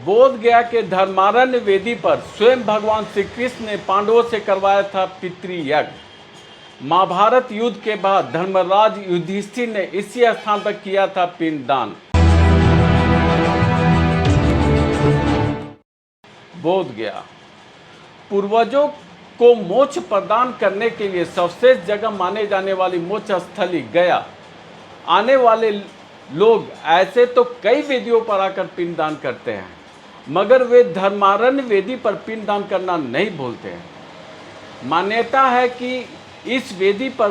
बोध गया के धर्मारण्य वेदी पर स्वयं भगवान श्री कृष्ण ने पांडवों से करवाया था पितृयज्ञ। महाभारत युद्ध के बाद धर्मराज युधिष्ठिर ने इसी स्थान पर किया था पिंडदान। बोध गया पूर्वजों को मोक्ष प्रदान करने के लिए सर्वश्रेष्ठ जगह माने जाने वाली मोक्ष स्थली गया। आने वाले लोग ऐसे तो कई वेदियों पर आकर पिंडदान करते हैं, मगर वे धर्मारण्य वेदी पर पिंडदान करना नहीं भूलते हैं। मान्यता है कि इस वेदी पर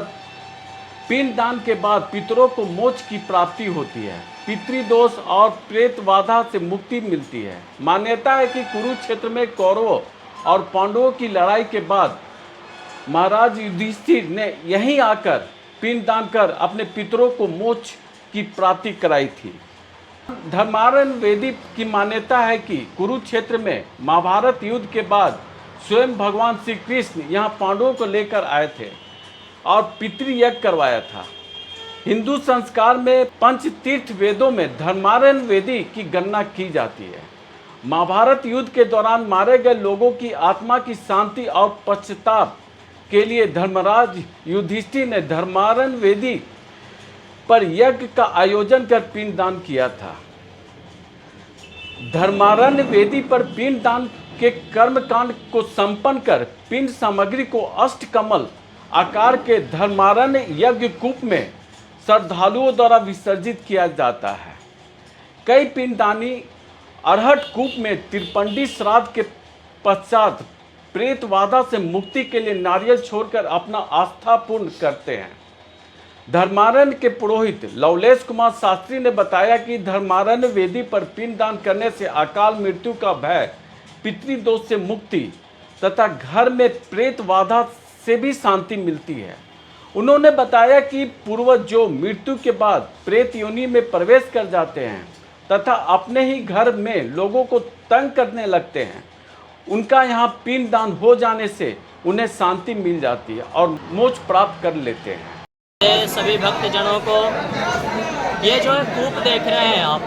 पिंडदान के बाद पितरों को मोक्ष की प्राप्ति होती है, पितृदोष और प्रेत बाधा से मुक्ति मिलती है। मान्यता है कि कुरुक्षेत्र में कौरवों और पांडवों की लड़ाई के बाद महाराज युधिष्ठिर ने यहीं आकर पिंडदान कर अपने पितरों को मोक्ष की प्राप्ति कराई थी। धर्मारण्य वेदी की मान्यता है कि कुरुक्षेत्र में महाभारत युद्ध के बाद स्वयं भगवान श्री कृष्ण यहाँ पांडवों को लेकर आए थे और पितृयज्ञ करवाया था। हिंदू संस्कार में पंचतीर्थ वेदों में धर्मारण्य वेदी की गणना की जाती है। महाभारत युद्ध के दौरान मारे गए लोगों की आत्मा की शांति और पश्चाताप के लिए धर्मराज युधिष्ठिर ने धर्मारण्य वेदी पर यज्ञ का आयोजन कर पिंडदान किया था। धर्मारण्य वेदी पर पिंडदान के कर्मकांड को संपन्न कर पिंड सामग्री को अष्टकमल आकार के धर्मारण्य यज्ञ कूप में श्रद्धालुओं द्वारा विसर्जित किया जाता है। कई पिंडदानी अरहट कूप में त्रिपंडी श्राद्ध के पश्चात प्रेत बाधा से मुक्ति के लिए नारियल छोड़कर अपना आस्था पूर्ण करते हैं। धर्मारण्य के पुरोहित लवलेश कुमार शास्त्री ने बताया कि धर्मारण्य वेदी पर पिंडदान करने से अकाल मृत्यु का भय, पितृदोष से मुक्ति तथा घर में प्रेत बाधा से भी शांति मिलती है। उन्होंने बताया कि पूर्वज जो मृत्यु के बाद प्रेत योनि में प्रवेश कर जाते हैं तथा अपने ही घर में लोगों को तंग करने लगते हैं, उनका यहाँ पिंडदान हो जाने से उन्हें शांति मिल जाती है और मोक्ष प्राप्त कर लेते हैं। सभी भक्तजनों को ये जो कूप देख रहे हैं आप,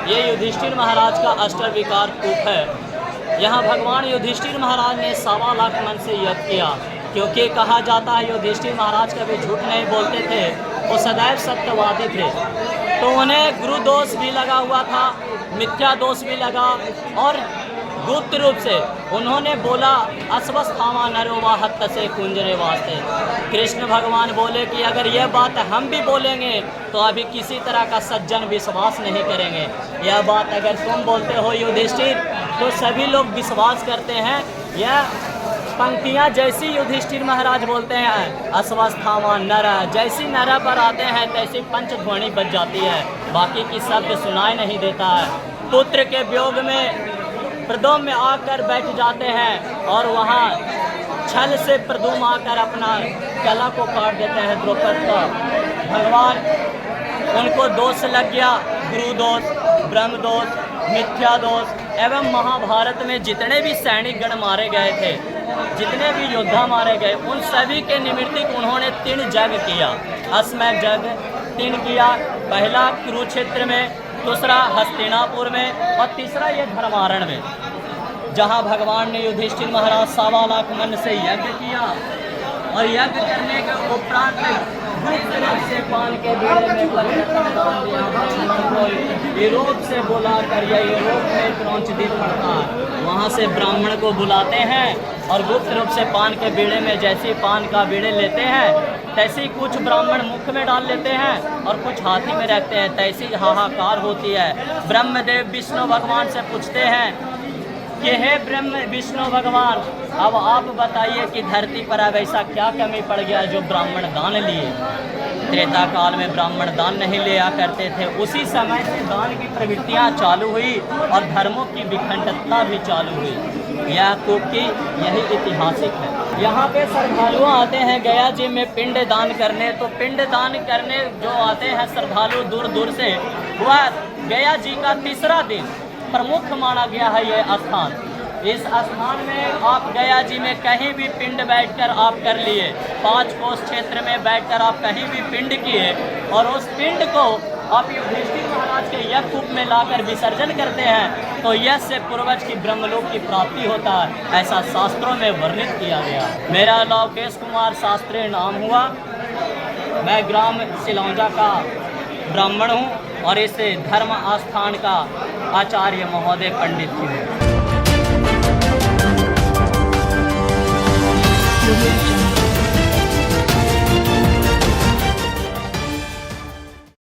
ये युधिष्ठिर महाराज का अष्टविकार कूप है। यहाँ भगवान युधिष्ठिर महाराज ने 1.25 लाख मन से यज्ञ किया, क्योंकि कहा जाता है युधिष्ठिर महाराज कभी झूठ नहीं बोलते थे, वो सदैव सत्यवादी थे। तो उन्हें गुरु दोष भी लगा हुआ था, मिथ्या दोष भी लगा, और गुप्त रूप से उन्होंने बोला अस्वस्थामा नरोवा हत्त से कुंजरे वास्ते। कृष्ण भगवान बोले कि अगर यह बात हम भी बोलेंगे तो अभी किसी तरह का सज्जन विश्वास नहीं करेंगे। यह बात अगर तुम बोलते हो युधिष्ठिर तो सभी लोग विश्वास करते हैं। यह पंक्तियाँ जैसी युधिष्ठिर महाराज बोलते हैं अस्वस्थामा नर, जैसी नर पर आते हैं तैसी पंचध्वनि बज जाती है, बाकी की शब्द सुनाई नहीं देता है। पुत्र के वियोग में प्रदोम में आकर बैठ जाते हैं और वहाँ छल से प्रदोम आकर अपना गला को काट देते हैं द्रौपदी का। भगवान उनको दोष लग गया, गुरु दोष, ब्रह्म दोष, मिथ्या दोष एवं महाभारत में जितने भी सैनिक गण मारे गए थे, जितने भी योद्धा मारे गए, उन सभी के निमित्त उन्होंने 3 यज्ञ किया। अश्वमेध यज्ञ 3 किया, पहला कुरुक्षेत्र में, दूसरा हस्तिनापुर में और तीसरा ये धर्मारण्य में, जहाँ भगवान ने युधिष्ठिर महाराज 1.25 लाख मन से यज्ञ किया। और यज्ञ करने के उपरांत से पान के बेड़े में यूरोप से बुलाकर, या यूरोप में क्रौंचदी पड़ता है, वहाँ से ब्राह्मण को बुलाते हैं और गुप्त रूप से पान के बीड़े में जैसे पान का बीड़े लेते हैं तैसे ही कुछ ब्राह्मण मुख में डाल लेते हैं और कुछ हाथी में रखते हैं। तैसी हाहाकार होती है। ब्रह्मदेव विष्णु भगवान से पूछते हैं कि हे ब्रह्म विष्णु भगवान, अब आप बताइए कि धरती पर अब ऐसा क्या कमी पड़ गया जो ब्राह्मण दान लिए। त्रेता काल में ब्राह्मण दान नहीं लिया करते थे, उसी समय से दान की प्रवृत्तियाँ चालू हुई और धर्मों की विखंडता भी चालू हुई। यह कूप की यही ऐतिहासिक है। यहाँ पे श्रद्धालु आते हैं गया जी में पिंड दान करने, तो पिंड दान करने जो आते हैं श्रद्धालु दूर दूर से, वह गया जी का 3रा दिन प्रमुख माना गया है ये स्थान। इस स्थान में आप गया जी में कहीं भी पिंड बैठकर आप कर लिए, 5 कोस क्षेत्र में बैठकर आप कहीं भी पिंड किए और उस पिंड को आप युधिष्ठिर महाराज के यज्ञ कूप में लाकर विसर्जन करते हैं तो यश से पूर्वज की ब्रह्मलोक की प्राप्ति होता है, ऐसा शास्त्रों में वर्णित किया गया। मेरा लवकेश कुमार शास्त्री नाम हुआ, मैं ग्राम सिलौंजा का ब्राह्मण हूँ और इस धर्म आस्थान का आचार्य महोदय पंडित जी हूँ।